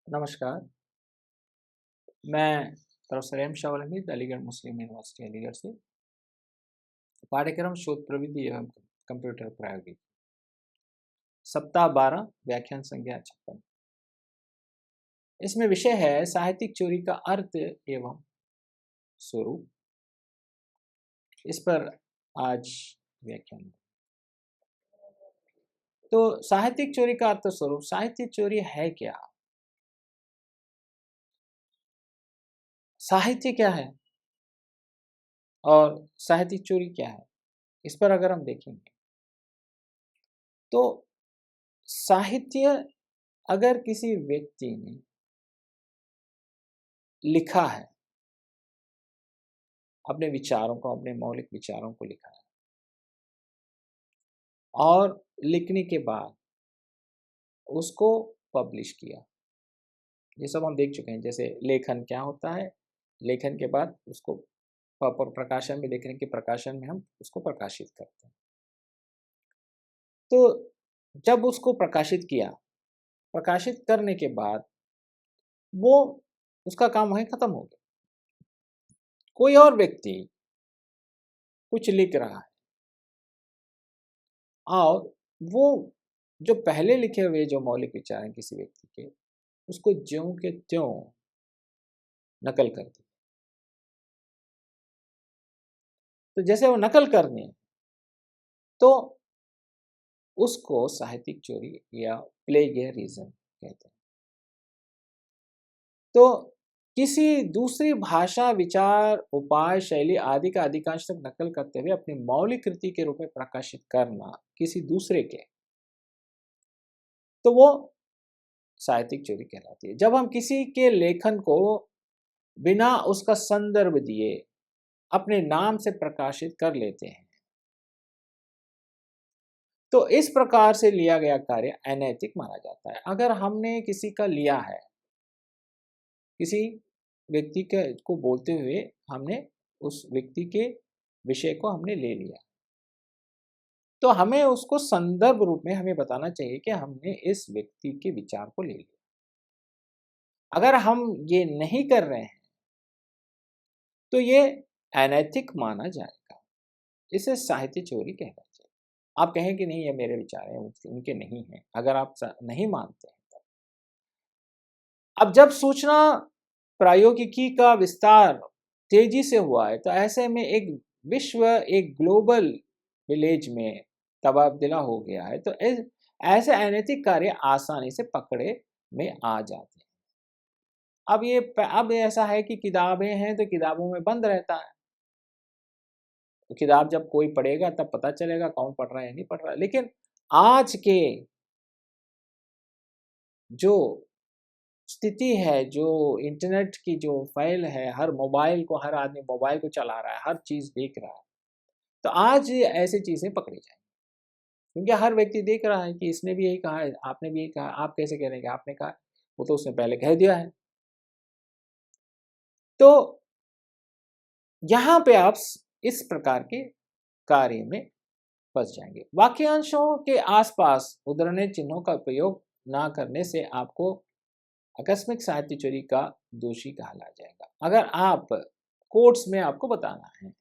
नमस्कार, मैं professor M Shah Hamid Aligarh मुस्लिम university Aligarh से पाठ्यक्रम शोध प्रविधि एवं कंप्यूटर प्रौद्योगिकी सप्ताह 12 व्याख्यान संख्या 56। इसमें विषय है साहित्यिक चोरी का अर्थ एवं स्वरूप। इस पर आज व्याख्यान। तो साहित्यिक चोरी का अर्थ स्वरूप, साहित्यिक चोरी है क्या? साहित्य क्या है और साहित्यिक चोरी क्या है? इस पर अगर हम देखेंगे तो साहित्य अगर किसी व्यक्ति ने लिखा है, अपने विचारों को, अपने मौलिक विचारों को लिखा है और लिखने के बाद उसको पब्लिश किया, ये सब हम देख चुके हैं। जैसे लेखन क्या होता है, लेखन के बाद उसको प्रकाशन में, लेखन के प्रकाशन में हम उसको प्रकाशित करते हैं। तो जब उसको प्रकाशित किया, प्रकाशित करने के बाद वो उसका काम वहीं खत्म हो गया। कोई और व्यक्ति कुछ लिख रहा है और वो जो पहले लिखे हुए जो मौलिक विचार हैं किसी व्यक्ति के, उसको ज्यों के त्यों नकल कर दी। तो जैसे वो नकल करने, तो उसको साहित्यिक चोरी या प्लेगियरिज्म कहते हैं। तो किसी दूसरी भाषा, विचार, उपाय, शैली आदि का अधिकांश तक नकल करते हुए अपनी मौलिक कृति के रूप में प्रकाशित करना किसी दूसरे के, तो वो साहित्यिक चोरी कहलाती है। जब हम किसी के लेखन को बिना उसका संदर्भ दिए अपने नाम से प्रकाशित कर लेते हैं, तो इस प्रकार से लिया गया कार्य अनैतिक माना जाता है। अगर हमने किसी का लिया है, किसी व्यक्ति के को बोलते हुए हमने उस व्यक्ति के विषय को हमने ले लिया, तो हमें उसको संदर्भ रूप में हमें बताना चाहिए कि हमने इस व्यक्ति के विचार को ले लिया। अगर हम ये नहीं कर रहे हैं तो ये अनैतिक माना जाएगा। इसे साहित्य चोरी कहना चाहिए। आप कहें कि नहीं, ये मेरे विचार हैं, उनके नहीं हैं। अगर आप नहीं मानते हैं तब। अब जब सूचना प्रौद्योगिकी का विस्तार तेजी से हुआ है, तो ऐसे में एक विश्व, एक ग्लोबल विलेज में तबादला हो गया है, तो ऐसे अनैतिक कार्य आसानी से पकड़े में आ जाते हैं। अब ऐसा है कि किताबें हैं तो किताबों में बंद रहता है, तो किताब जब कोई पढ़ेगा तब पता चलेगा कौन पढ़ रहा है नहीं पढ़ रहा है। लेकिन आज के जो स्थिति है, जो इंटरनेट की जो फ़ैल है, हर आदमी मोबाइल को चला रहा है, हर चीज़ देख रहा है। तो आज ऐसी चीज़ें पकड़ी जाएँगी, क्योंकि हर व्यक्ति देख रहा है कि इसने भी यही कहा है, आपने भी यही कहा, आप कैसे कह रहे हैं कि आपने कहा? वो तो उसने पहले कह दिया है। तो यहाँ पे आप इस प्रकार के कार्य में फँस जाएँगे। वाक्यांशों के आस-पास उद्धरणीय चिन्हों का प्रयोग ना करने से आपको आकस्मिक साहित्य चोरी का दोषी कहा जाएगा। अगर आप कोट्स में आपको बताना है।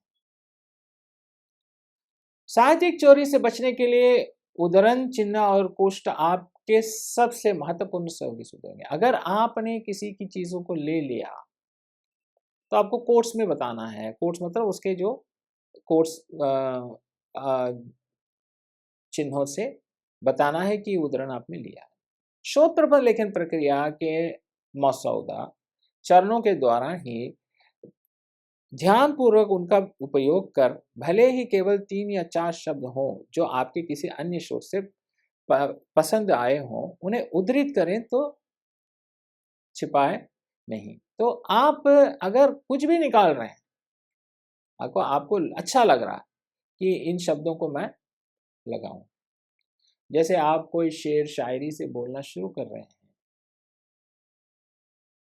साहित्यिक चोरी से बचने के लिए उद्धरण चिन्ह और कोष्ठ आपके सबसे महत्वपूर्ण सहयोगी सिद्ध होंगे। अगर आपने किसी की चीज़ों को ले लिया, तो आपको कोट्स में बताना है। कोट्स मतलब उसके जो कोट्स अ, चिन्हों से बताना है कि उद्धरण आपने लिया है। शोध प्रबंध लेखन प्रक्रिया के मसौदा चरणों के द्वारा ही ध्यानपूर्वक उनका उपयोग कर, भले ही केवल 3 या 4 शब्द हों जो आपके किसी अन्य शोध से पसंद आए हों, उन्हें उद्धृत करें तो छिपाए नहीं। तो आप अगर कुछ भी निकाल रहे हैं, आपको आपको अच्छा लग रहा है कि इन शब्दों को मैं लगाऊं, जैसे आप कोई शेर शायरी से बोलना शुरू कर रहे हैं,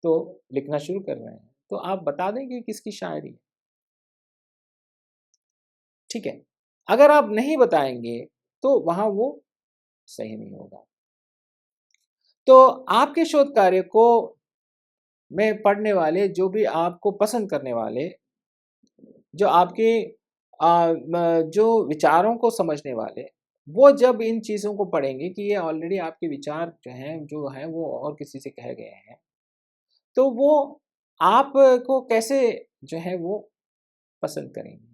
तो लिखना शुरू कर रहे हैं, तो आप बता दें कि किसकी शायरी है, ठीक है। अगर आप नहीं बताएंगे तो वहां वो सही नहीं होगा। तो आपके शोध कार्य को में पढ़ने वाले, जो भी आपको पसंद करने वाले, जो आपके जो विचारों को समझने वाले, वो जब इन चीज़ों को पढ़ेंगे कि ये ऑलरेडी आपके विचार जो हैं वो और किसी से कहे गए हैं, तो वो आपको कैसे जो है वो पसंद करेंगे।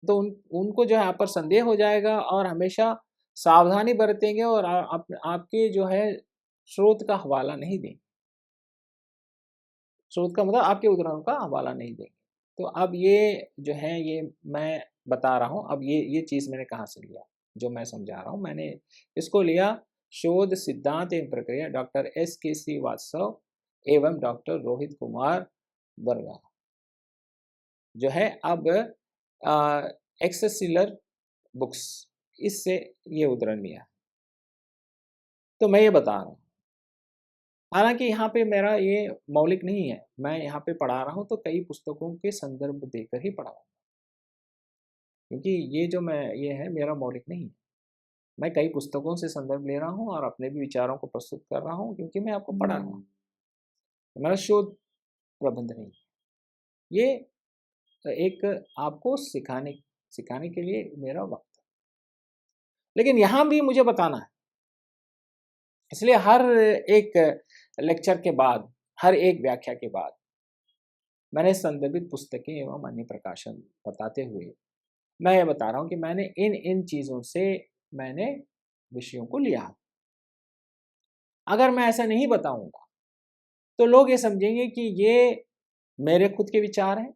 तो उनको जो है आप पर संदेह हो जाएगा और हमेशा सावधानी बरतेंगे और आपके जो है स्रोत का हवाला नहीं देंगे। स्रोत का मतलब आपके उदाहरणों का हवाला नहीं देंगे। तो अब ये जो है ये मैं बता रहा हूँ, अब ये चीज़ मैंने कहाँ से लिया, जो मैं समझा रहा हूँ, मैंने इसको लिया शोध सिद्धांत एवं प्रक्रिया डॉक्टर एस.के. श्रीवास्तव एवं डॉक्टर रोहित कुमार बरगा, जो है अब एक्सेसिलर बुक्स, इससे ये उदाहरण लिया। तो मैं ये बता रहा हूँ, हालाँकि यहाँ पे मेरा ये मौलिक नहीं है, मैं यहाँ पे पढ़ा रहा हूँ तो कई पुस्तकों के संदर्भ देकर ही पढ़ा रहा हूँ, क्योंकि ये जो मैं ये है मेरा मौलिक नहीं है। मैं कई पुस्तकों से संदर्भ ले रहा हूँ और अपने भी विचारों को प्रस्तुत कर रहा हूँ, क्योंकि मैं आपको पढ़ा रहा हूँ। मेरा शोध प्रबंध नहीं है। ये एक आपको सिखाने सिखाने के लिए मेरा वक़्त है। लेकिन यहाँ भी मुझे बताना है, इसलिए हर एक लेक्चर के बाद, हर एक व्याख्या के बाद मैंने संदर्भित पुस्तकें एवं अन्य प्रकाशन बताते हुए मैं ये बता रहा हूँ कि मैंने इन चीज़ों से मैंने विषयों को लिया। अगर मैं ऐसा नहीं बताऊँगा, तो लोग ये समझेंगे कि ये मेरे खुद के विचार हैं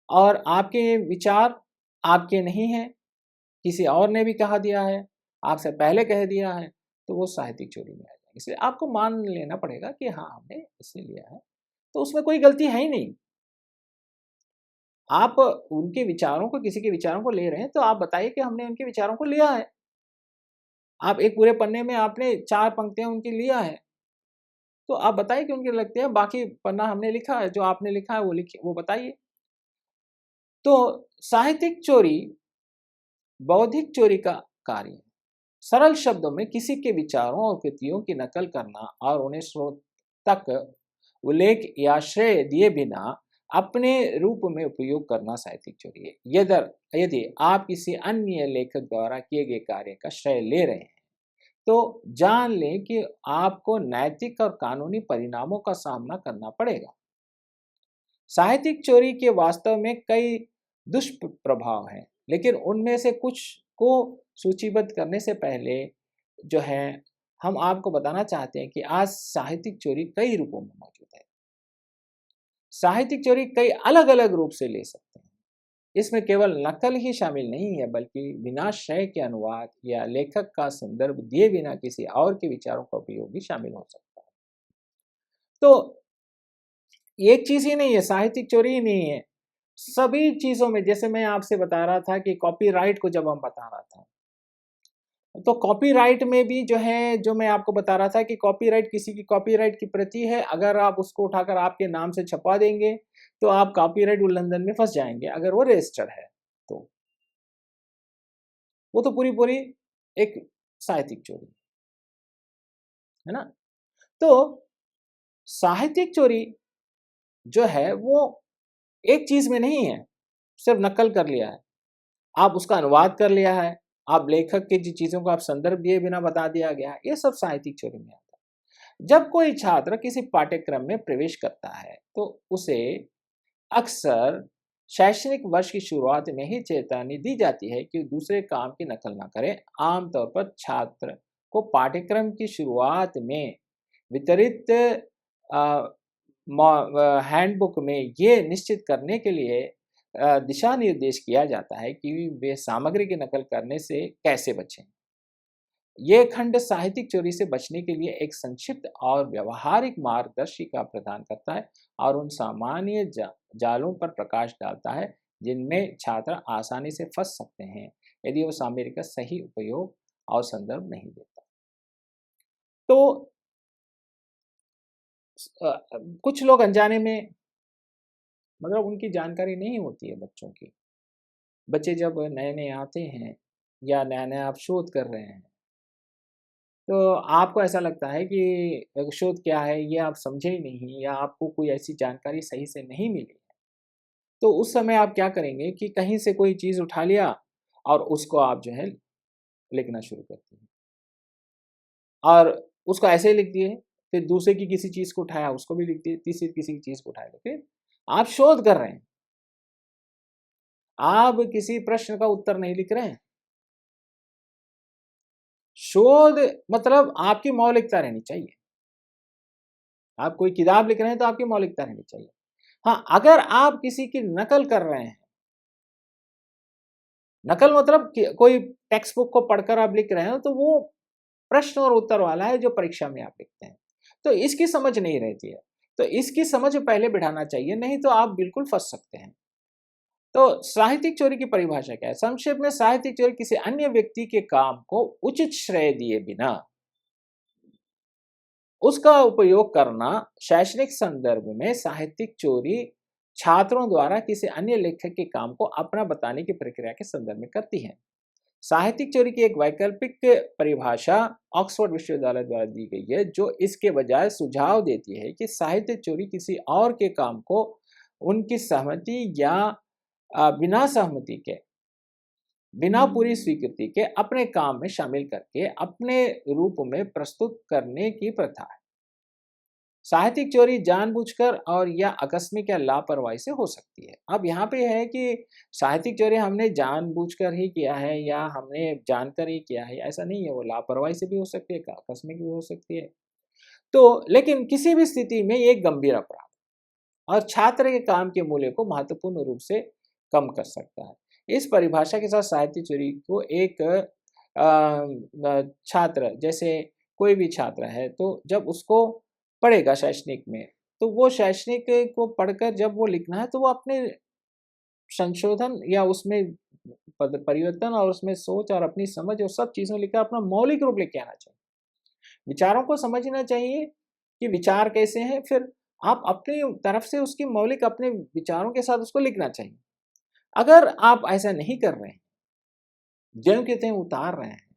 और आपके विचार आपके नहीं हैं, किसी और ने भी कहा दिया है, आपसे पहले कह दिया है, तो वो साहित्यिक चोरी में आ जाएगा। इसलिए आपको मान लेना पड़ेगा कि हाँ, हमने इससे लिया है, तो उसमें कोई गलती है ही नहीं। आप उनके विचारों को, किसी के विचारों को ले रहे हैं, तो आप बताइए कि हमने उनके विचारों को लिया है। आप एक पूरे पन्ने में आपने 4 पंक्तियाँ उनकी लिया है, तो आप बताइए कि उनके लगते हैं, बाकी पन्ना हमने लिखा है, जो आपने लिखा है वो बताइए। तो साहित्यिक चोरी बौद्धिक चोरी का कार्य है। सरल शब्दों में किसी के विचारों और कृतियों की नकल करना और उन्हें स्रोत तक उल्लेख या श्रेय दिए बिना अपने रूप में उपयोग करना साहित्यिक चोरी है। यदि आप किसी अन्य लेखक द्वारा किए गए कार्य का श्रेय ले रहे हैं, तो जान लें कि आपको नैतिक और कानूनी परिणामों का सामना करना पड़ेगा। साहित्यिक चोरी के वास्तव में कई दुष्प्रभाव हैं, लेकिन उनमें से कुछ को सूचीबद्ध करने से पहले जो है हम आपको बताना चाहते हैं कि आज साहित्यिक चोरी कई रूपों में मौजूद है। साहित्यिक चोरी कई अलग-अलग रूप से ले सकते हैं। इसमें केवल नकल ही शामिल नहीं है, बल्कि बिना श्रेय के अनुवाद या लेखक का संदर्भ दिए बिना किसी और के विचारों का उपयोग भी शामिल हो सकता है। तो एक चीज़ ही नहीं है, साहित्यिक चोरी ही नहीं है। सभी चीज़ों में, जैसे मैं आपसे बता रहा था कि कॉपीराइट को जब हम बता रहा था, तो कॉपीराइट में भी जो है, जो मैं आपको बता रहा था कि कॉपीराइट, किसी की कॉपीराइट की प्रति है, अगर आप उसको उठाकर आपके नाम से छपवा देंगे, तो आप कॉपीराइट उल्लंघन में फँस जाएँगे, अगर वो रजिस्टर्ड है तो। वो तो पूरी-पूरी एक साहित्यिक चोरी, है ना? तो साहित्यिक चोरी जो है वो एक चीज़ में नहीं है, सिर्फ़ नकल कर लिया है। आप उसका अनुवाद कर लिया है, आप लेखक की जिन चीज़ों को आप संदर्भ दिए बिना बता दिया गया है, ये सब साहित्यिक चोरी में आता है। जब कोई छात्र किसी पाठ्यक्रम में प्रवेश करता है, तो उसे अक्सर शैक्षणिक वर्ष की शुरुआत में ही चेतावनी दी जाती है कि दूसरे काम की नकल ना करें। आमतौर पर छात्र को पाठ्यक्रम की शुरुआत में वितरित हैंडबुक में ये निश्चित करने के लिए दिशा निर्देश किया जाता है कि वे सामग्री की नकल करने से कैसे बचें। ये खंड साहित्यिक चोरी से बचने के लिए एक संक्षिप्त और व्यवहारिक मार्गदर्शिका प्रदान करता है और उन सामान्य जालों पर प्रकाश डालता है जिनमें छात्र आसानी से फंस सकते हैं यदि वो सामग्री का सही उपयोग और संदर्भ नहीं देता। तो कुछ लोग अनजाने में, मतलब उनकी जानकारी नहीं होती है बच्चों की। बच्चे जब नए-नए आते हैं या नया-नया आप शोध कर रहे हैं, तो आपको ऐसा लगता है कि शोध क्या है ये आप समझे ही नहीं या आपको कोई ऐसी जानकारी सही से नहीं मिली, तो उस समय आप क्या करेंगे कि कहीं से कोई चीज़ उठा लिया और उसको आप जो है लिखना शुरू कर दिए और उसको ऐसे ही लिख दिए, फिर दूसरे की किसी चीज़ को उठाया उसको भी लिख दिए, तीसरी किसी की चीज़ को उठाया, फिर आप शोध कर रहे हैं। आप किसी प्रश्न का उत्तर नहीं लिख रहे हैं। शोध मतलब आपकी मौलिकता रहनी चाहिए। आप कोई किताब लिख रहे हैं तो आपकी मौलिकता रहनी चाहिए। हाँ, अगर आप किसी की नकल कर रहे हैं, नकल मतलब कि कोई टेक्स्ट बुक को पढ़कर आप लिख रहे हो तो वो प्रश्न और उत्तर वाला है जो परीक्षा में आप लिखते हैं। तो इसकी समझ नहीं रहती है। तो इसकी समझ पहले बिठाना चाहिए, नहीं तो आप बिल्कुल फँस सकते हैं। तो साहित्यिक चोरी की परिभाषा क्या है? संक्षेप में साहित्यिक चोरी किसी अन्य व्यक्ति के काम को उचित श्रेय दिए बिना उसका उपयोग करना। शैक्षणिक संदर्भ में साहित्यिक चोरी छात्रों द्वारा किसी अन्य लेखक के काम को अपना बताने की प्रक्रिया के संदर्भ में करती है। साहित्यिक चोरी की एक वैकल्पिक परिभाषा ऑक्सफोर्ड विश्वविद्यालय द्वारा दी गई है, जो इसके बजाय सुझाव देती है कि साहित्यिक चोरी किसी और के काम को उनकी सहमति या बिना सहमति के, बिना पूरी स्वीकृति के अपने काम में शामिल करके अपने रूप में प्रस्तुत करने की प्रथा है। साहित्यिक चोरी जानबूझकर और या आकस्मिक या लापरवाही से हो सकती है। अब यहाँ पे है कि साहित्यिक चोरी हमने जानबूझकर ही किया है या हमने जानकर ही किया है, ऐसा नहीं है। वो लापरवाही से भी हो सकती है, आकस्मिक भी हो सकती है। तो लेकिन किसी भी स्थिति में ये एक गंभीर अपराध और छात्र के काम के मूल्य को महत्वपूर्ण रूप से कम कर सकता है। इस परिभाषा के साथ साहित्यिक चोरी को एक छात्र, जैसे कोई भी छात्र है, तो जब उसको पढ़ेगा शैक्षणिक में, तो वो शैक्षणिक को पढ़कर जब वो लिखना है, तो वो अपने संशोधन या उसमें परिवर्तन और उसमें सोच और अपनी समझ और सब चीज़ों लेकर अपना मौलिक रूप लेके आना चाहिए। विचारों को समझना चाहिए कि विचार कैसे हैं, फिर आप अपनी तरफ से उसकी मौलिक अपने विचारों के साथ उसको लिखना चाहिए। अगर आप ऐसा नहीं कर रहे हैं, ज्यों के त्यों उतार रहे हैं,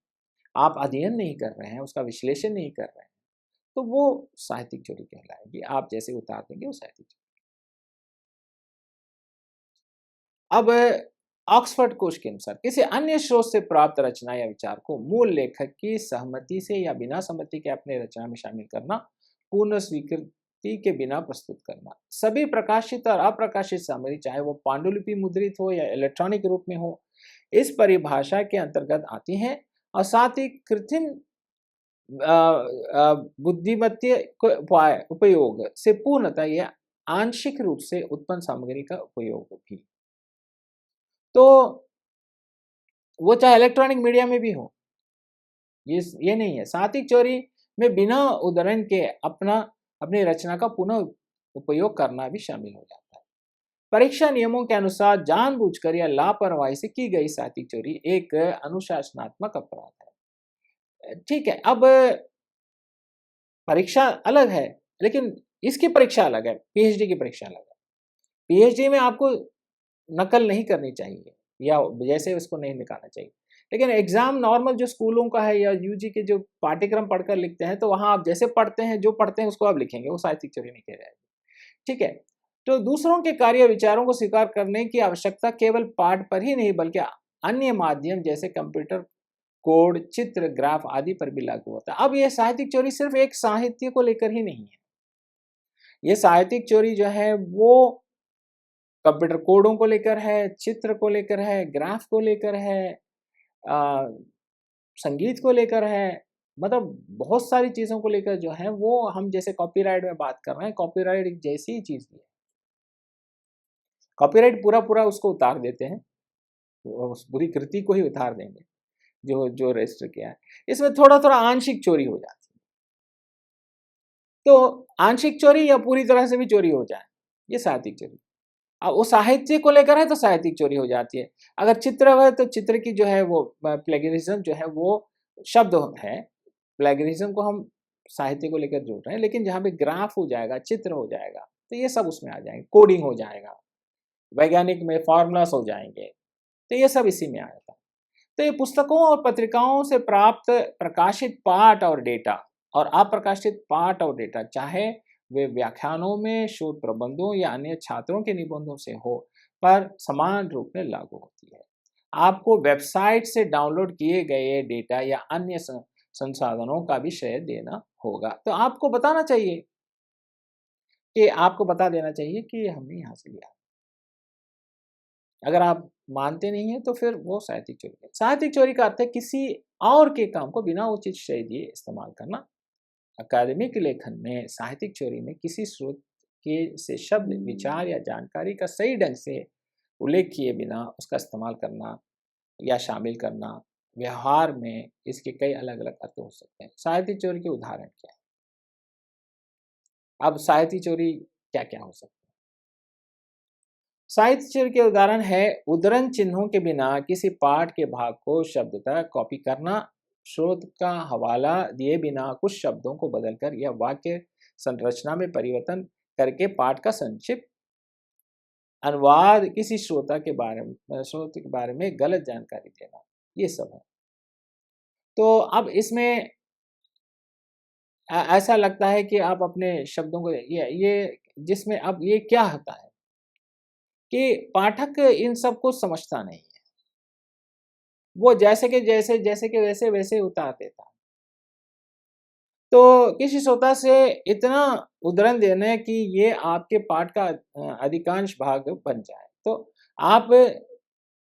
आप अध्ययन नहीं कर रहे हैं, उसका विश्लेषण नहीं कर रहे हैं, तो वो साहित्यिक चोरी कहलाएगी। आप जैसे उतार देंगे वो साहित्यिक चोरी। अब ऑक्सफोर्ड कोश के अनुसार किसी अन्य स्रोत से प्राप्त रचना या विचार को मूल लेखक की सहमति से या बिना सहमति के अपने रचना में शामिल करना, पूर्ण स्वीकृति के बिना प्रस्तुत करना। सभी प्रकाशित और अप्रकाशित सामग्री, चाहे वो पांडुलिपि मुद्रित हो या इलेक्ट्रॉनिक रूप में हो, इस परिभाषा के अंतर्गत आती हैं और साथ ही कृत्रिम बुद्धिमत्ता के उपयोग से पूर्णतः या आंशिक रूप से उत्पन्न सामग्री का उपयोग भी। तो वो चाहे इलेक्ट्रॉनिक मीडिया में भी हो, ये नहीं है। साहित्यिक चोरी में बिना उद्धरण के अपनी रचना का पुनः उपयोग करना भी शामिल हो जाता है। परीक्षा नियमों के अनुसार जानबूझकर या लापरवाही से की गई साहित्यिक चोरी एक अनुशासनात्मक अपराध है। ठीक है, अब परीक्षा अलग है, लेकिन इसकी परीक्षा अलग है, पीएचडी की परीक्षा अलग है। पीएचडी में आपको नकल नहीं करनी चाहिए या जैसे उसको नहीं निकालना चाहिए। लेकिन एग्ज़ाम नॉर्मल जो स्कूलों का है या यूजी के जो पाठ्यक्रम पढ़कर लिखते हैं, तो वहाँ आप जैसे पढ़ते हैं, जो पढ़ते हैं उसको आप लिखेंगे, वो साहित्यिक चोरी नहीं कहलाएगी। ठीक है? तो दूसरों के कार्य विचारों को स्वीकार करने की आवश्यकता केवल पाठ पर ही नहीं बल्कि अन्य माध्यम जैसे कंप्यूटर, कोड, चित्र, ग्राफ आदि पर भी लागू होता है। अब ये साहित्यिक चोरी सिर्फ़ एक साहित्य को लेकर ही नहीं है। ये साहित्यिक चोरी जो है वो कंप्यूटर कोडों को लेकर है, चित्र को लेकर है, ग्राफ को लेकर है, अ, संगीत को लेकर है, मतलब बहुत सारी चीज़ों को लेकर जो है वो हम जैसे कॉपीराइट में बात कर रहे हैं, कॉपीराइट एक जैसी ही चीज़ है। कॉपीराइट पूरा-पूरा उसको उतार देते हैं, वो उस पूरी कृति को ही उतार देंगे, जो जो रजिस्टर किया है। इसमें थोड़ा-थोड़ा आंशिक चोरी हो जाती है। तो आंशिक चोरी या पूरी तरह से भी चोरी हो जाए, ये साहित्यिक चोरी। वो साहित्य को लेकर है तो साहित्यिक चोरी हो जाती है। अगर चित्र है तो चित्र की जो है वो प्लेगरिज्म जो है वो शब्द है। प्लेगरिज्म को हम साहित्य को लेकर जोड़ रहे हैं, लेकिन जहाँ पे ग्राफ हो जाएगा, चित्र हो जाएगा, तो ये सब उसमें आ जाएंगे, कोडिंग हो जाएगा, वैज्ञानिक में फ़ॉर्मूलास हो जाएँगे, तो ये सब इसी में आ जाता है। तो ये पुस्तकों और पत्रिकाओं से प्राप्त प्रकाशित पाठ और डेटा और अप्रकाशित पाठ और डेटा, चाहे वे व्याख्यानों में, शोध प्रबंधों या अन्य छात्रों के निबंधों से हो, पर समान रूप में लागू होती है। आपको वेबसाइट से डाउनलोड किए गए डेटा या अन्य संसाधनों का भी श्रेय देना होगा। तो आपको बताना चाहिए कि आपको बता देना चाहिए कि हमने यहाँ से लिया। अगर आप मानते नहीं हैं तो फिर वो साहित्यिक चोरी है। साहित्यिक चोरी का अर्थ है किसी और के काम को बिना उचित श्रेय दिए इस्तेमाल करना। अकादमिक लेखन में साहित्यिक चोरी में किसी स्रोत के से शब्द, विचार या जानकारी का सही ढंग से उल्लेख किए बिना उसका इस्तेमाल करना या शामिल करना। व्यवहार में इसके कई अलग अलग अर्थ हो सकते हैं। साहित्यिक चोरी के उदाहरण क्या है? अब साहित्यिक चोरी क्या क्या हो सकता है? साहित्य चोरी के उदाहरण है उद्धरण चिन्हों के बिना किसी पाठ के भाग को शब्दतः कॉपी करना, स्रोत का हवाला दिए बिना कुछ शब्दों को बदलकर या वाक्य संरचना में परिवर्तन करके पाठ का संक्षिप्त अनुवाद, किसी स्रोत के बारे में गलत जानकारी देना, ये सब है। तो अब इसमें ऐसा लगता है कि आप अपने शब्दों को ये जिसमें अब ये क्या होता है कि पाठक इन सब को समझता नहीं है। वो जैसे के वैसे उतार देता है। तो किसी श्रोता से इतना उद्धरण देना है कि ये आपके पाठ का अधिकांश भाग बन जाए। तो आप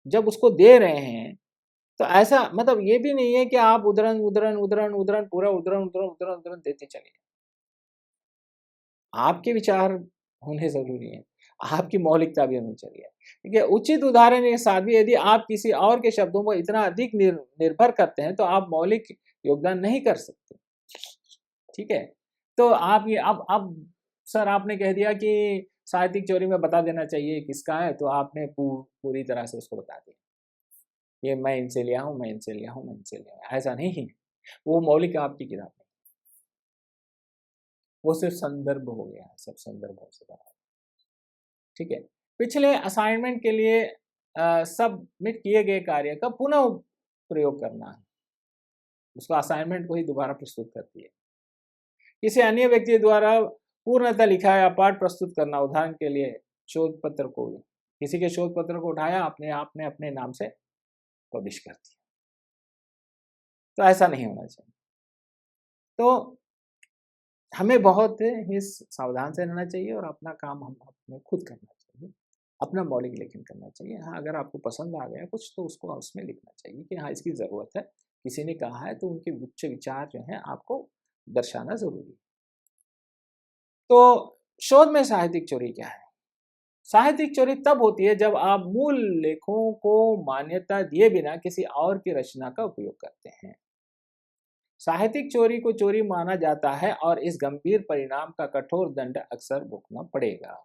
जब उसको दे रहे हैं तो ऐसा मतलब ये भी नहीं है कि आप उद्धरण पूरा उद्धरण देते चले। आपके विचार होने ज़रूरी हैं, आपकी मौलिकता भी होनी चाहिए। देखिए उचित उदाहरण के साथ भी यदि आप किसी और के शब्दों को इतना अधिक निर्भर करते हैं तो आप मौलिक योगदान नहीं कर सकते। ठीक है? तो आप ये अब सर आपने कह दिया कि साहित्यिक चोरी में बता देना चाहिए किसका है, तो आपने पूरी तरह से उसको बता दिया। ये मैं इनसे लिया हूँ, मैं इनसे लिया हूँ, मैं इनसे लिया हूँ, ऐसा नहीं है। वो मौलिक आपकी किताब नहीं, वो सिर्फ संदर्भ हो गया, सब संदर्भों से बना। ठीक है? पिछले असाइनमेंट के लिए सबमिट किए गए कार्य का पुनः प्रयोग करना है। उसको असाइनमेंट को ही दोबारा प्रस्तुत करती है। किसी अन्य व्यक्ति द्वारा पूर्णतः लिखा या पाठ प्रस्तुत करना, उदाहरण के लिए शोध पत्र को, किसी के शोध पत्र को उठाया आपने अपने नाम से पब्लिश कर दिया, तो ऐसा नहीं होना चाहिए। तो हमें बहुत ही सावधान से रहना चाहिए और अपना काम हम अपने खुद करना चाहिए, अपना मौलिक लेखन करना चाहिए। हाँ, अगर आपको पसंद आ गया कुछ तो उसको उसमें लिखना चाहिए कि हाँ इसकी ज़रूरत है, किसी ने कहा है तो उनके उच्च विचार जो हैं आपको दर्शाना ज़रूरी है। तो शोध में साहित्यिक चोरी क्या है? साहित्यिक चोरी तब होती है जब आप मूल लेखों को मान्यता दिए बिना किसी और की रचना का उपयोग करते हैं। साहित्यिक चोरी को चोरी माना जाता है और इस गंभीर परिणाम का कठोर दंड अक्सर भुगतना पड़ेगा।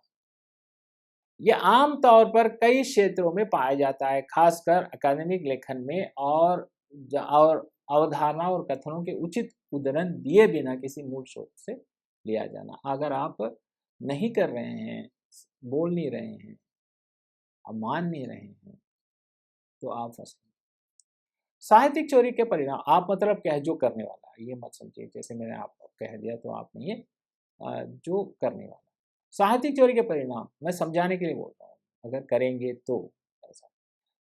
यह आम तौर पर कई क्षेत्रों में पाया जाता है, खासकर अकादमिक लेखन में और अवधारणा और कथनों के उचित उद्धरण दिए बिना किसी मूल स्रोत से लिया जाना। अगर आप नहीं कर रहे हैं, बोल नहीं रहे हैं, आप मान नहीं रहे हैं, तो आप फंसे। साहित्यिक चोरी के परिणाम, आप मतलब क्या है, जो करने वाला है, ये मत समझिए जैसे मैंने आपको कह दिया तो आप नहीं है, जो करने वाला। साहित्यिक चोरी के परिणाम मैं समझाने के लिए बोलता हूँ, अगर करेंगे तो ऐसा।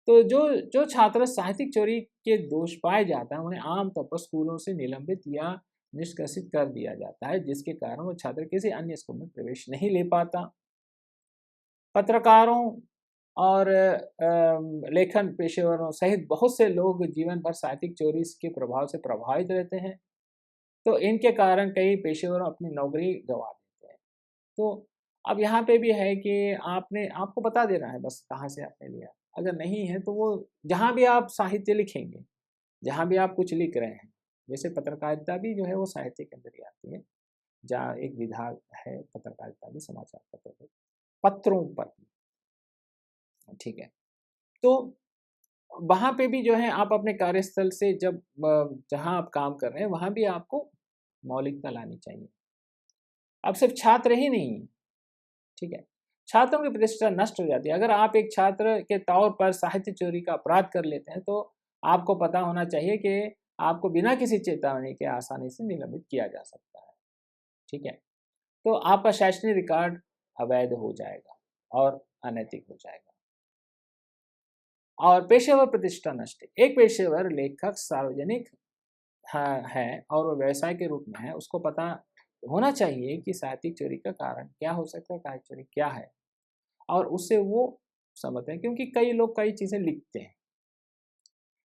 तो जो जो छात्र साहित्यिक चोरी के दोष पाए जाता है उन्हें आमतौर पर स्कूलों से निलंबित या निष्कासित कर दिया जाता है, जिसके कारण वो छात्र किसी अन्य स्कूल में प्रवेश नहीं ले पाता। पत्रकारों और लेखन पेशेवरों सहित बहुत से लोग जीवन भर साहित्यिक चोरी के प्रभाव से प्रभावित रहते हैं। तो इनके कारण कई पेशेवर अपनी नौकरी गंवा देते हैं। तो अब यहाँ पे भी है कि आपको बता देना है बस कहाँ से आपने लिया। अगर नहीं है तो वो जहाँ भी आप साहित्य लिखेंगे, जहाँ भी आप कुछ लिख रहे हैं, जैसे पत्रकारिता भी जो है वो साहित्य के अंदर ही आती है। जहाँ एक विभाग है पत्रकारिता भी, समाचार पत्रों पर, ठीक है। तो वहाँ पे भी जो है आप अपने कार्यस्थल से जब जहाँ आप काम कर रहे हैं वहाँ भी आपको मौलिकता लानी चाहिए। अब सिर्फ छात्र ही नहीं, ठीक है, छात्रों की प्रतिष्ठा नष्ट हो जाती है। अगर आप एक छात्र के तौर पर साहित्य चोरी का अपराध कर लेते हैं तो आपको पता होना चाहिए कि आपको बिना किसी चेतावनी के आसानी से निलंबित किया जा सकता है। ठीक है, तो आपका शैक्षणिक रिकॉर्ड अवैध हो जाएगा और अनैतिक हो जाएगा। और पेशेवर प्रतिष्ठा नष्ट। एक पेशेवर लेखक सार्वजनिक है और वो व्यवसाय के रूप में है, उसको पता होना चाहिए कि साहित्यिक चोरी का कारण क्या हो सकता है, साहित्यिक चोरी क्या है, और उससे वो समझते हैं। क्योंकि कई लोग कई चीज़ें लिखते हैं,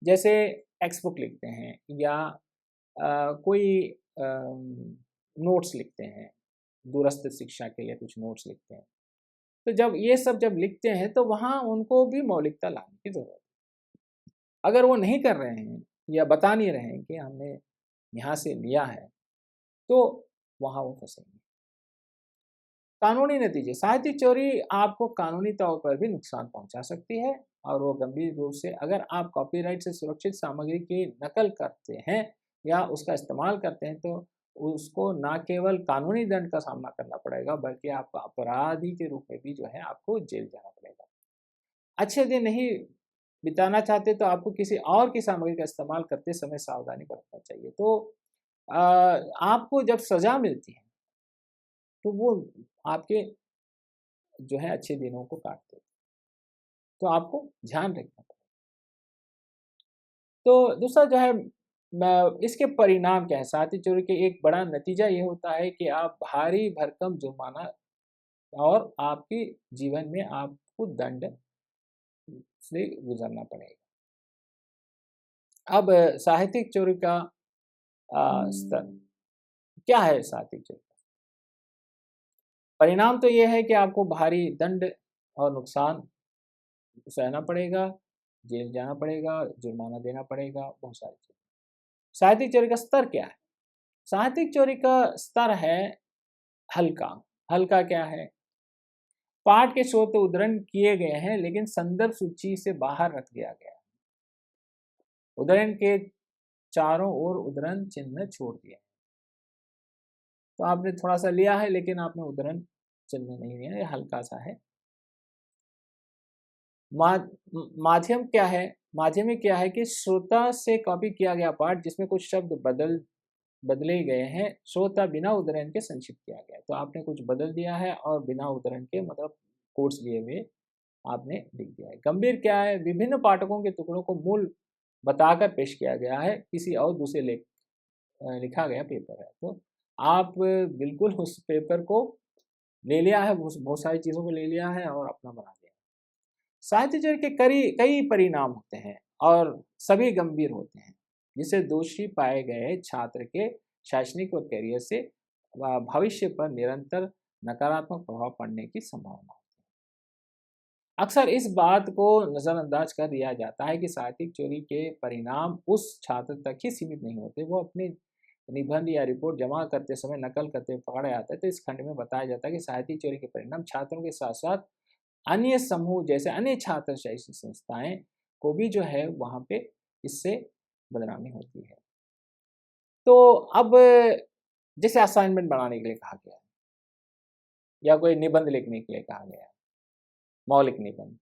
जैसे टेक्स्ट बुक लिखते हैं या कोई नोट्स लिखते हैं, दूरस्थ शिक्षा के लिए कुछ नोट्स लिखते हैं। तो जब ये सब जब लिखते हैं तो वहाँ उनको भी मौलिकता लाने की ज़रूरत है। अगर वो नहीं कर रहे हैं या बता नहीं रहे हैं कि हमने यहाँ से लिया है, तो वहाँ वो फंसेंगे। कानूनी नतीजे। साहित्यिक चोरी आपको कानूनी तौर पर भी नुकसान पहुंचा सकती है, और वो गंभीर रूप से, अगर आप कॉपीराइट से सुरक्षित सामग्री की नकल करते हैं या उसका इस्तेमाल करते हैं, तो उसको ना केवल कानूनी दंड का सामना करना पड़ेगा, बल्कि आपका अपराधी के रूप में भी जो है आपको जेल जाना पड़ेगा। अच्छे दिन नहीं बिताना चाहते तो आपको किसी और की सामग्री का इस्तेमाल करते समय सावधानी बरतना चाहिए। तो आपको जब सजा मिलती है तो वो आपके जो है अच्छे दिनों को काट देते, तो आपको ध्यान रखना पड़ेगा। तो दूसरा जो है इसके परिणाम क्या है, साहित्यिक चोरी के एक बड़ा नतीजा ये होता है कि आप भारी भरकम जुर्माना और आपके जीवन में आपको दंड से गुजरना पड़ेगा। अब साहित्यिक चोरी का स्तर क्या है। साहित्यिक चोरी परिणाम तो ये है कि आपको भारी दंड और नुकसान सहना पड़ेगा, जेल जाना पड़ेगा, जुर्माना देना पड़ेगा, बहुत सारी चीज़ें। साहित्यिक चोरी का स्तर क्या है? साहित्यिक चोरी का स्तर है हल्का। हल्का क्या है? पाठ के स्रोत उद्धरण किए गए हैं लेकिन संदर्भ सूची से बाहर रख दिया गया है। उद्धरण के चारों ओर उद्धरण चिन्ह छोड़ दिए। तो आपने थोड़ा सा लिया है लेकिन आपने उद्धरण चिन्ह नहीं लिया, ये हल्का सा है। माध्यम क्या है? माध्यमिक क्या है कि श्रोता से कॉपी किया गया पाठ जिसमें कुछ शब्द बदले गए हैं, श्रोता बिना उद्धरण के संक्षिप्त किया गया। तो आपने कुछ बदल दिया है और बिना उद्धरण के, मतलब कोट्स लिए हुए आपने लिख दिया है। गंभीर क्या है? विभिन्न पाठकों के टुकड़ों को मूल बताकर पेश किया गया है, किसी और दूसरे लिखा गया पेपर है। तो आप बिल्कुल उस पेपर को ले लिया है, बहुत सारी चीज़ों को ले लिया है और अपना बना दिया। साहित्य चोरी के कई परिणाम होते हैं और सभी गंभीर होते हैं, जिसे दोषी पाए गए छात्र के शैक्षणिक और करियर से भविष्य पर निरंतर नकारात्मक प्रभाव पड़ने की संभावना होती है। अक्सर इस बात को नज़रअंदाज कर दिया जाता है कि साहित्यिक चोरी के परिणाम उस छात्र तक ही सीमित नहीं होते। वो अपने निबंध या रिपोर्ट जमा करते समय नकल करते हुए पकड़ा जाता है, तो इस खंड में बताया जाता है कि साहित्यिक चोरी के परिणाम छात्रों के साथ साथ अन्य समूह जैसे अन्य छात्र शैक्षिक संस्थाएं को भी जो है वहाँ पे इससे बदनामी होती है। तो अब जैसे असाइनमेंट बनाने के लिए कहा गया है या कोई निबंध लिखने के लिए कहा गया है, मौलिक निबंध,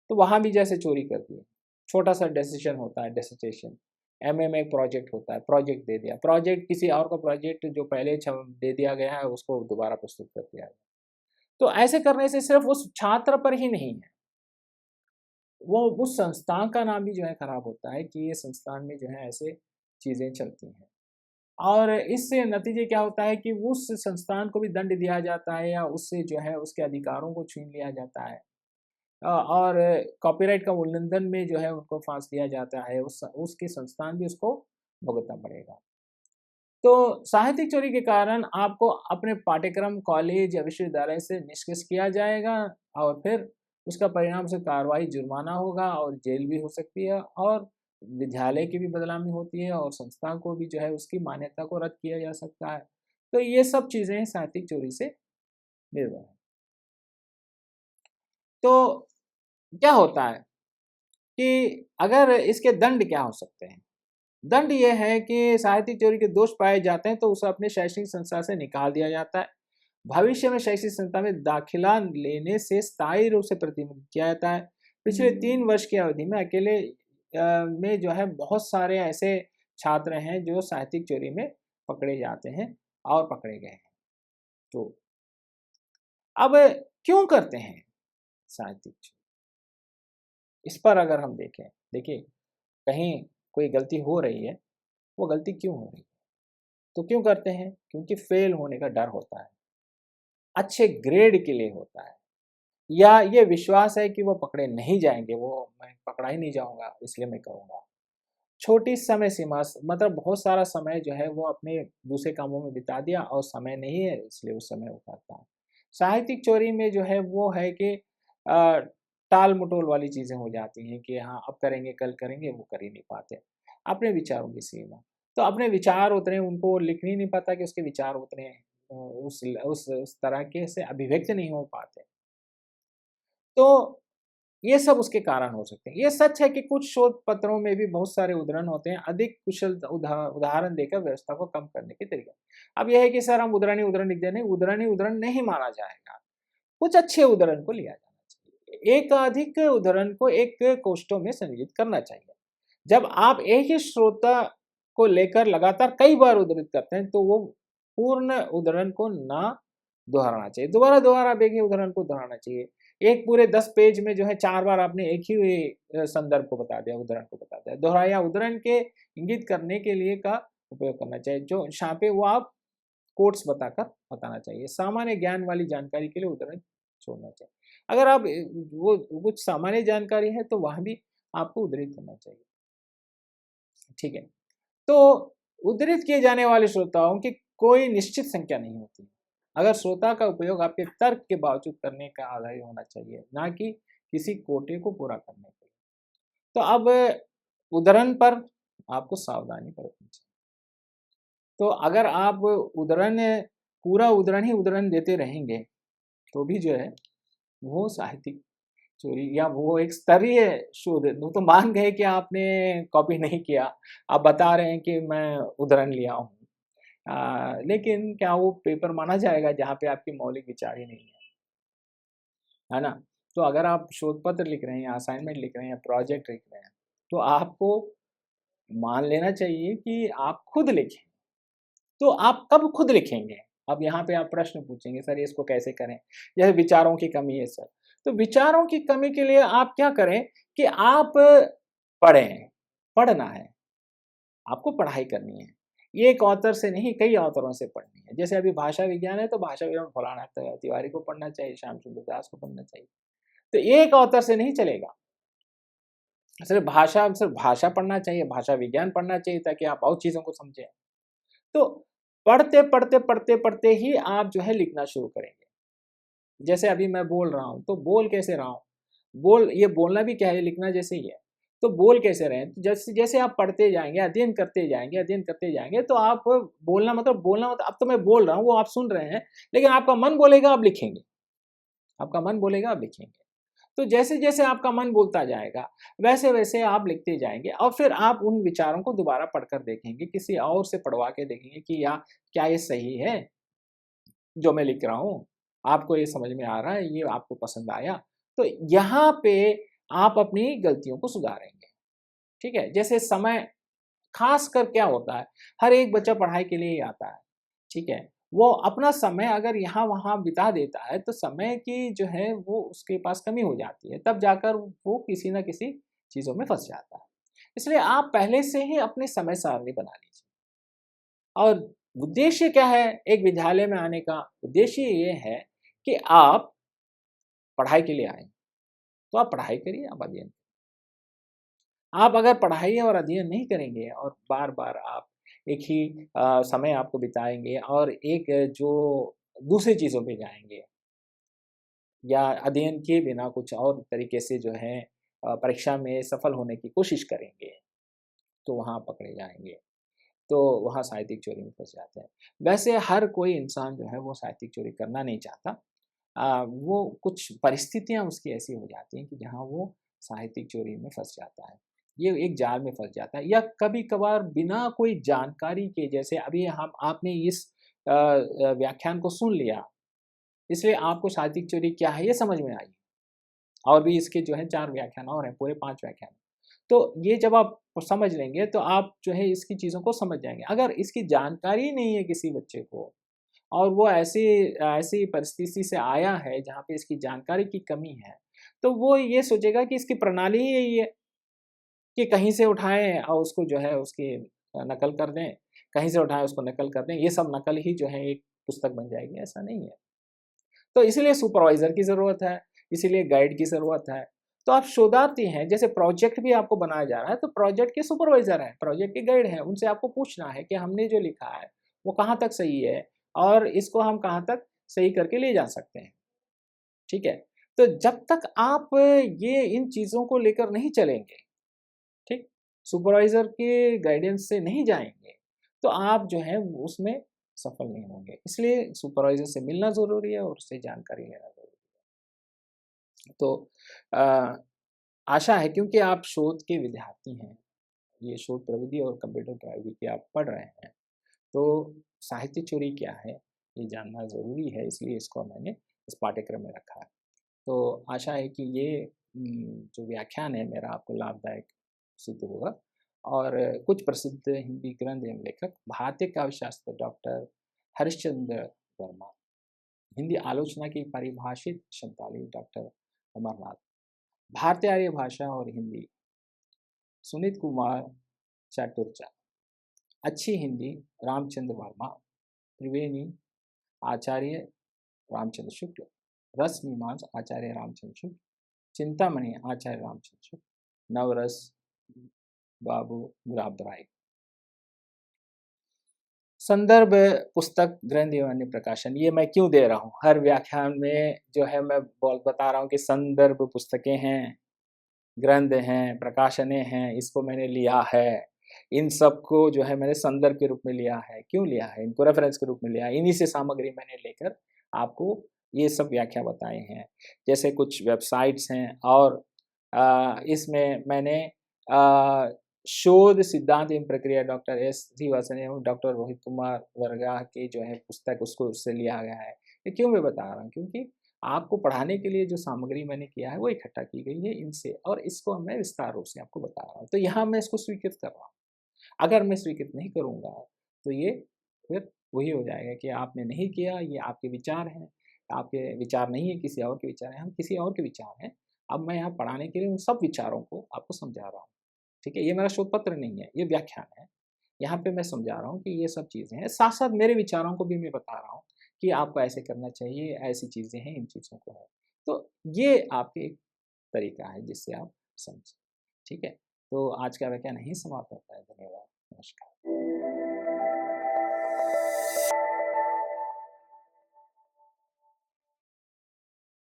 तो वहाँ भी जैसे चोरी कर दी। छोटा सा डिसीजन होता है, डिसर्टेशन। एमए में एक प्रोजेक्ट होता है, प्रोजेक्ट दे दिया, प्रोजेक्ट किसी और का प्रोजेक्ट जो पहले दे दिया गया है उसको दोबारा प्रस्तुत कर दिया गया। तो ऐसे करने से सिर्फ उस छात्र पर ही नहीं है, वो उस संस्थान का नाम भी जो है खराब होता है कि ये संस्थान में जो है ऐसे चीज़ें चलती हैं। और इससे नतीजे क्या होता है कि उस संस्थान को भी दंड दिया जाता है या उससे जो है उसके अधिकारों को छीन लिया जाता है। और कॉपीराइट का उल्लंघन में जो है उनको फांस दिया जाता है, उसके संस्थान भी उसको भुगतना पड़ेगा। तो साहित्यिक चोरी के कारण आपको अपने पाठ्यक्रम कॉलेज या विश्वविद्यालय से निष्कासित किया जाएगा और फिर उसका परिणाम से कार्रवाई जुर्माना होगा और जेल भी हो सकती है, और विद्यालय की भी बदनामी होती है और संस्था को भी जो है उसकी मान्यता को रद्द किया जा सकता है। तो ये सब चीज़ें साहित्यिक चोरी से निर्भर हैं। तो क्या होता है कि अगर इसके दंड क्या हो सकते हैं? दंड ये है कि साहित्यिक चोरी के दोष पाए जाते हैं तो उसे अपने शैक्षणिक संस्था से निकाल दिया जाता है। भविष्य में शैक्षिक संस्था में दाखिला लेने से स्थायी रूप से प्रतिबंधित किया जाता है। पिछले 3 वर्ष की अवधि में अकेले में जो है बहुत सारे ऐसे छात्र हैं जो साहित्यिक चोरी में पकड़े जाते हैं और पकड़े गए हैं। तो अब क्यों करते हैं साहित्यिक चोरी? इस पर अगर हम देखें, देखिए कहीं कोई गलती हो रही है, वो गलती क्यों हो रही है? तो क्यों करते हैं? क्योंकि फेल होने का डर होता है, अच्छे ग्रेड के लिए होता है, या ये विश्वास है कि वो पकड़े नहीं जाएँगे, वो मैं पकड़ा ही नहीं जाऊँगा इसलिए मैं करूँगा। छोटी समय सीमा मतलब बहुत सारा समय जो है वो अपने दूसरे कामों में बिता दिया और समय नहीं है इसलिए उस समय वो करता है। साहित्यिक चोरी में जो है वो है कि अ, टाल-मटोल वाली चीज़ें हो जाती हैं कि हाँ, अब करेंगे, कल करेंगे, वो कर ही नहीं पाते। अपने विचारों की सीमा, तो अपने विचार उतने उनको लिख ही नहीं पाता कि उसके विचार उतने उस तरह के से अभिव्यक्त नहीं हो पाते। तो ये सब उसके कारण हो सकते हैं। ये सच है कि कुछ शोध पत्रों में भी बहुत सारे उद्धरण होते हैं, अधिक कुशल उदाहरण देकर व्यवस्था को कम करने के तरीके। अब यह है कि सर हम उद्धरण ही उद्धरण लिख दे, नहीं, उद्धरण ही उद्धरण नहीं माना जाएगा। कुछ अच्छे उद्धरण को लिया जाना चाहिए। एकाधिक उद्धरण को एक कोष्ठों में संग्रहित करना चाहिए। जब आप एक ही श्रोता को लेकर लगातार कई बार उद्धृत करते हैं, तो वो पूर्ण उद्धरण को ना दोहराना चाहिए। दोबारा-दोबारा आप एक ही उद्धरण को दोहराना चाहिए। एक पूरे 10 पेज में जो है 4 बार आपने एक ही संदर्भ को बता दिया, उद्धरण को बता दिया। दोहराया उद्धरण के इंगित करने के लिए का उपयोग करना चाहिए। जो छापे वो आप कोट्स बताकर बताना चाहिए। सामान्य ज्ञान वाली जानकारी के लिए उद्धरण छोड़ना चाहिए। अगर आप वो कुछ सामान्य जानकारी है तो वहाँ भी आपको उद्धृत करना चाहिए। ठीक है। तो उद्धृत किए जाने वाले श्रोताओं की कोई निश्चित संख्या नहीं होती। अगर श्रोता का उपयोग आपके तर्क के बावजूद करने का आधार होना चाहिए, ना कि किसी कोटे को पूरा करने के लिए। तो अब उद्धरण पर आपको सावधानी बरतनी चाहिए। तो अगर आप उद्धरण पूरा उद्धरण ही उद्धरण देते रहेंगे, तो भी जो है वो साहित्यिक चोरी या वो एक स्तरीय शोध, वो तो मान गए कि आपने कॉपी नहीं किया, आप बता रहे हैं कि मैं उद्धरण लिया हूँ। लेकिन क्या वो पेपर माना जाएगा जहाँ पे आपके मौलिक विचार ही नहीं है ना? तो अगर आप शोध पत्र लिख रहे हैं या असाइनमेंट लिख रहे हैं या प्रोजेक्ट लिख रहे हैं, तो आपको मान लेना चाहिए कि आप खुद लिखें। तो आप कब खुद लिखेंगे? अब यहाँ पे आप प्रश्न पूछेंगे, सर इसको कैसे करें? यह विचारों की कमी है सर। तो विचारों की कमी के लिए आप क्या करें कि आप पढ़ें, पढ़ना है, आपको पढ़ाई करनी है। ये एक ऑथर से नहीं, कई ऑथरों से पढ़नी है। जैसे अभी भाषा विज्ञान है, तो भाषा विज्ञान फलाना तिवारी को पढ़ना चाहिए, श्याम सुंदर दास को पढ़ना चाहिए। तो एक ऑथर से नहीं चलेगा। सिर्फ भाषा पढ़ना चाहिए, भाषा विज्ञान पढ़ना चाहिए ताकि आप और चीज़ों को समझें। तो पढ़ते ही आप जो है लिखना शुरू करेंगे। जैसे अभी मैं बोल रहा हूँ, तो बोल कैसे रहा हूँ? ये बोलना भी क्या है, लिखना जैसे ही है। तो बोल कैसे रहे हैं? जैसे जैसे आप पढ़ते जाएँगे, अध्ययन करते जाएँगे, तो आप बोलना मतलब अब तो मैं बोल रहा हूँ, वो आप सुन रहे हैं, लेकिन आपका मन बोलेगा, आप लिखेंगे। आपका मन बोलेगा, आप लिखेंगे। तो जैसे-जैसे आपका मन बोलता जाएगा, वैसे-वैसे आप लिखते जाएँगे और फिर आप उन विचारों को दोबारा पढ़कर देखेंगे, किसी और से पढ़वा के देखेंगे कि या क्या ये सही है, जो मैं लिख रहा हूँ? आपको ये समझ में आ रहा है, ये आपको पसंद आया? तो यहाँ पे आप अपनी गलतियों को सुधारेंगे, ठीक है? जैसे समय ख़ासकर क्या होता है, हर एक बच्चा पढ़ाई के लिए ही आता है, ठीक है? वो अपना समय अगर यहाँ-वहाँ बिता देता है, तो समय की जो है वो उसके पास कमी हो जाती है, तब जाकर वो किसी न किसी चीज़ों में फँस जाता है। इसलिए आप पहले से ही अपनी समय सारणी बना लीजिए। और उद्देश्य क्या है एक विद्यालय में आने का? उद्देश्य ये है कि आप पढ़ाई के लिए आए, तो आप पढ़ाई करिए, आप अध्ययन, आप अगर पढ़ाई और अध्ययन नहीं करेंगे और बार-बार आप एक ही समय आपको बिताएँगे और एक जो दूसरी चीज़ों पे जाएँगे या अध्ययन किए बिना कुछ और तरीके से जो है परीक्षा में सफल होने की कोशिश करेंगे, तो वहाँ पकड़े जाएँगे। तो वहाँ साहित्यिक चोरी में फँस जाते हैं। वैसे हर कोई इंसान जो है वो साहित्यिक चोरी करना नहीं चाहता। वो कुछ परिस्थितियाँ उसकी ऐसी हो जाती हैं कि जहाँ वो साहित्यिक चोरी में फँस जाता है। ये एक जाल में फँस जाता है या कभी-कभार बिना कोई जानकारी के जैसे अभी हम आपने इस व्याख्यान को सुन लिया, इसलिए आपको साहित्यिक चोरी क्या है ये समझ में आई। और भी इसके जो है 4 व्याख्यान और हैं, पूरे 5 व्याख्यान। तो ये जब आप समझ लेंगे तो आप जो है इसकी चीज़ों को समझ जाएँगे। अगर इसकी जानकारी नहीं है किसी बच्चे को और वो ऐसी ऐसी परिस्थिति से आया है जहाँ पे इसकी जानकारी की कमी है, तो वो ये सोचेगा कि इसकी प्रणाली ही यही है कि कहीं से उठाएँ और उसको जो है उसकी नकल कर दें, कहीं से उठाएँ उसको नकल कर दें, ये सब नकल ही जो है एक पुस्तक बन जाएगी, ऐसा नहीं है। तो इसीलिए सुपरवाइज़र की ज़रूरत है, इसीलिए गाइड की ज़रूरत है। तो आप शोधार्थी हैं, जैसे प्रोजेक्ट भी आपको बनाया जा रहा है, तो प्रोजेक्ट के सुपरवाइज़र हैं, प्रोजेक्ट के गाइड हैं, उनसे आपको पूछना है कि हमने जो लिखा है, वो कहाँ तक सही है और इसको हम कहाँ तक सही करके ले जा सकते हैं, ठीक है? तो जब तक आप ये इन चीज़ों को लेकर नहीं चलेंगे, ठीक? सुपरवाइज़र के गाइडेंस से नहीं जाएँगे, तो आप जो है उसमें सफल नहीं होंगे। इसलिए सुपरवाइज़र से मिलना ज़रूरी है और उससे जानकारी लेना ज़रूरी है। तो अ, आशा है क्योंकि आप शोध के विद्यार्थी हैं, ये शोध प्रविधि और कंप्यूटर प्रौद्योगिकी आप पढ़ रहे हैं, तो साहित्य चोरी क्या है, ये जानना ज़रूरी है, इसलिए इसको मैंने इस पाठ्यक्रम में रखा है। तो आशा है कि ये जो व्याख्यान है मेरा आपको लाभदायक सिद्ध होगा और कुछ प्रसिद्ध हिंदी ग्रंथ एवं लेखक भारतीय काव्यशास्त्र डॉक्टर हरिश्चंद्र वर्मा, हिंदी आलोचना की परिभाषित शब्दावली डॉक्टर अमरनाथ, भारतीय आर्य भाषा और हिंदी सुनीत कुमार चाटुर्जा, अच्छी हिंदी रामचंद्र वर्मा, त्रिवेणी आचार्य रामचंद्र शुक्ल, रस मीमांस आचार्य रामचंद्र शुक्ल, चिंतामणि आचार्य रामचंद्र शुक्ल, नवरस बाबू गुलाब राय। संदर्भ पुस्तक ग्रंथ एवं अन्य प्रकाशन, ये मैं क्यों दे रहा हूँ? हर व्याख्यान में जो है मैं बता रहा हूँ कि संदर्भ पुस्तकें हैं, ग्रंथ हैं, प्रकाशनें हैं, इसको मैंने लिया है। इन सबको जो है मैंने संदर्भ के रूप में लिया है। क्यों लिया है? इनको रेफ़रेंस के रूप में लिया है। इन्हीं से सामग्री मैंने लेकर आपको ये सब व्याख्या बताए हैं। जैसे कुछ वेबसाइट्स हैं और इसमें मैंने अ, शोध सिद्धांत एवं प्रक्रिया डॉक्टर एस श्रीवास्तव एवं डॉक्टर रोहित कुमार वर्गा की जो है पुस्तक उसको उससे लिया गया है। ये क्यों मैं बता रहा हूँ? क्योंकि आपको पढ़ाने के लिए जो सामग्री मैंने किया है वो इकट्ठा की गई है इनसे और इसको मैं विस्तार रूप से आपको बता रहा हूँ। तो यहाँ मैं इसको स्वीकृत कर रहा हूँ। अगर मैं स्वीकृत नहीं करूँगा तो ये फिर वही हो जाएगा कि आपने नहीं किया, ये आपके विचार हैं। आपके विचार नहीं है, किसी और के विचार हैं, हम किसी और के विचार हैं। अब मैं यहाँ पढ़ाने के लिए उन सब विचारों को आपको समझा रहा हूँ। ठीक है? ये मेरा शोध पत्र नहीं है, ये व्याख्यान है। यहाँ पे मैं समझा रहा हूँ कि ये सब चीज़ें हैं। साथ-साथ मेरे विचारों को भी मैं बता रहा हूँ कि आपको ऐसे करना चाहिए, ऐसी चीज़ें हैं, इन चीज़ों को है। तो ये आपके एक तरीका है जिससे आप समझें। ठीक है? तो आज का व्याख्यान यहीं समाप्त होता है। धन्यवाद। नमस्कार।